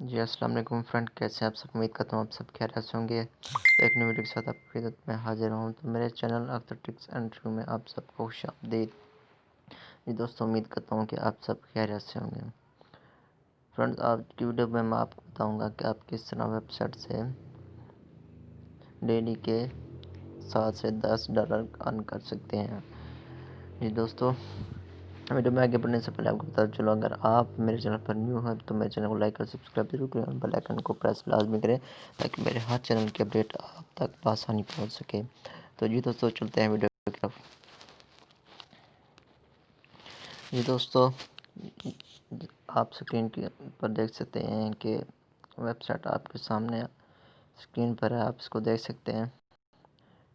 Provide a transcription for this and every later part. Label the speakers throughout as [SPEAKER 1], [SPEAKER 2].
[SPEAKER 1] جی السلام علیکم فرینڈ، کیسے ہیں آپ سب؟ امید کرتا ہوں آپ سب خیریت سے ہوں گے۔ تو ایک نئی ویڈیو کے ساتھ آپ کی خدمت میں حاضر ہوں۔ تو میرے channel Akhtar tricks and review میں آپ سب کو خوش آمدید۔ جی دوستوں، امید کرتا ہوں کہ آپ سب خیریت سے ہوں گے۔ فرینڈز، آج کی ویڈیو میں آپ کو بتاؤں گا کہ آپ کس طرح ویب سائٹ سے ڈیلی کے 7 سے 10 ڈالر ارن کر سکتے ہیں۔ جی دوستوں، ویڈیو میں آگے بڑھنے سے پہلے آپ کو بتا چلو، اگر آپ میرے چینل پر نیو ہیں تو میرے چینل کو لائک اور سبسکرائب ضرور کریں اور بیل آئیکن کو پریس لازمی کریں تاکہ میرے ہر چینل کی اپڈیٹ آپ تک بآسانی پہنچ سکے۔ تو جی دوستوں، چلتے ہیں ویڈیو کی طرف۔ جی دوستوں، آپ سکرین پر دیکھ سکتے ہیں کہ ویب سائٹ آپ کے سامنے سکرین پر ہے، آپ اس کو دیکھ سکتے ہیں۔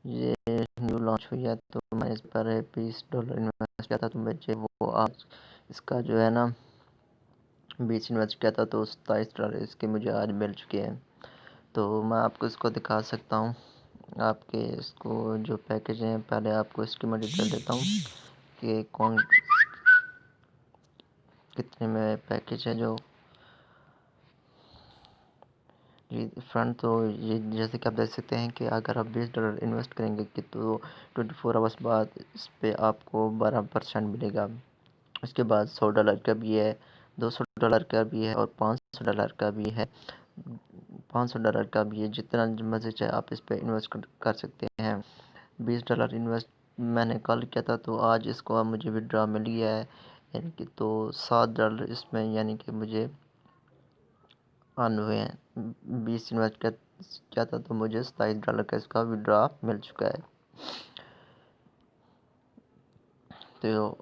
[SPEAKER 1] یہ نیو لانچ ہوئی ہے تو میں اس پر $20 انویسٹ کیا تھا، تو مجھے وہ آج اس کا جو ہے نا 20 انویسٹ کیا تھا تو $27 اس کے مجھے آج مل چکے ہیں۔ تو میں آپ کو اس کو دکھا سکتا ہوں۔ آپ کے اس کو جو پیکیج ہیں، پہلے آپ کو اس کی میں ڈیٹیل دیتا ہوں کہ کون کتنے میں پیکیج ہے جو جی فرنٹ۔ تو یہ جیسے کہ آپ دیکھ سکتے ہیں کہ اگر آپ $20 انویسٹ کریں گے کہ تو 24 آورس بعد اس پہ آپ کو 12% ملے گا۔ اس کے بعد $100 کا بھی ہے، $200 کا بھی ہے اور $500 کا بھی ہے۔ $500 کا بھی ہے، جتنا مرضی چاہے آپ اس پہ انویسٹ کر سکتے ہیں۔ $20 انویسٹ میں نے کل کیا تھا تو آج اس کو مجھے وڈرا مل گیا ہے، یعنی کہ تو $7 اس میں یعنی کہ مجھے ارن ہوئے ہیں۔ 20 انویسٹ کیا تھا تو مجھے $27 کا اس کا وڈرا مل چکا ہے۔ تو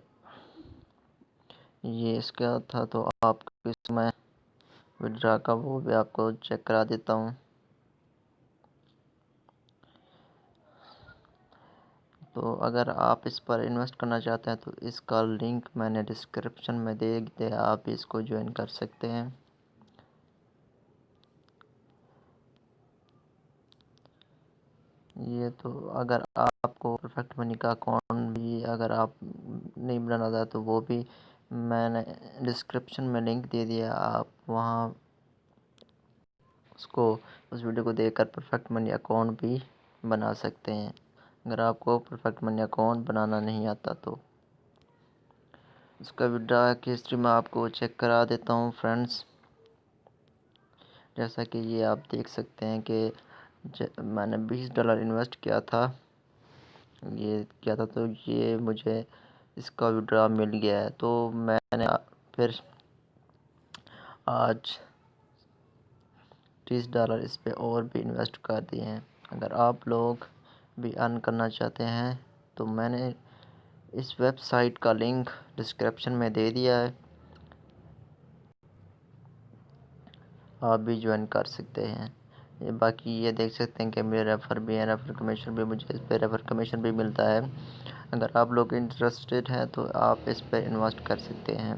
[SPEAKER 1] یہ اس کا تھا، تو آپ کو اس میں وڈرا کا وہ بھی آپ کو چیک کرا دیتا ہوں۔ تو اگر آپ اس پر انویسٹ کرنا چاہتے ہیں تو اس کا لنک میں نے ڈسکرپشن میں دے دیا، آپ اس کو جوائن کر سکتے ہیں۔ یہ تو اگر آپ کو پرفیکٹ منی کا اکاؤنٹ بھی اگر آپ نہیں بنانا تھا تو وہ بھی میں نے ڈسکرپشن میں لنک دے دیا، آپ وہاں اس ویڈیو کو دیکھ کر پرفیکٹ منی اکاؤنٹ بھی بنا سکتے ہیں اگر آپ کو پرفیکٹ منی اکاؤنٹ بنانا نہیں آتا تو۔ اس کا وڈرا کی ہسٹری میں آپ کو چیک کرا دیتا ہوں فرینڈز۔ جیسا کہ یہ آپ دیکھ سکتے ہیں کہ میں نے $20 انویسٹ کیا تھا، تو یہ مجھے اس کا وڈرا مل گیا ہے۔ تو میں نے پھر آج $30 اس پہ اور بھی انویسٹ کر دیے ہیں۔ اگر آپ لوگ بھی ارن کرنا چاہتے ہیں تو میں نے اس ویب سائٹ کا لنک ڈسکرپشن میں دے دیا ہے، آپ بھی جوائن کر سکتے ہیں۔ باقی یہ دیکھ سکتے ہیں کہ میرے ریفر بھی ہیں، ریفر کمیشن بھی مجھے اس پہ ریفر کمیشن بھی ملتا ہے۔ اگر آپ لوگ انٹرسٹڈ ہیں تو آپ اس پہ انویسٹ کر سکتے ہیں۔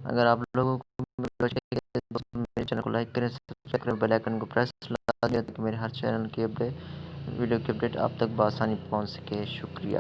[SPEAKER 1] اگر آپ لوگوں کو میرے چینل کو لائک کریں، سبسکرائب کریں، بیل آئیکن کو پریس لگا دیں تاکہ میرے ہر چینل کی ویڈیو کی اپڈیٹ آپ تک بآسانی پہنچ سکے۔ شکریہ۔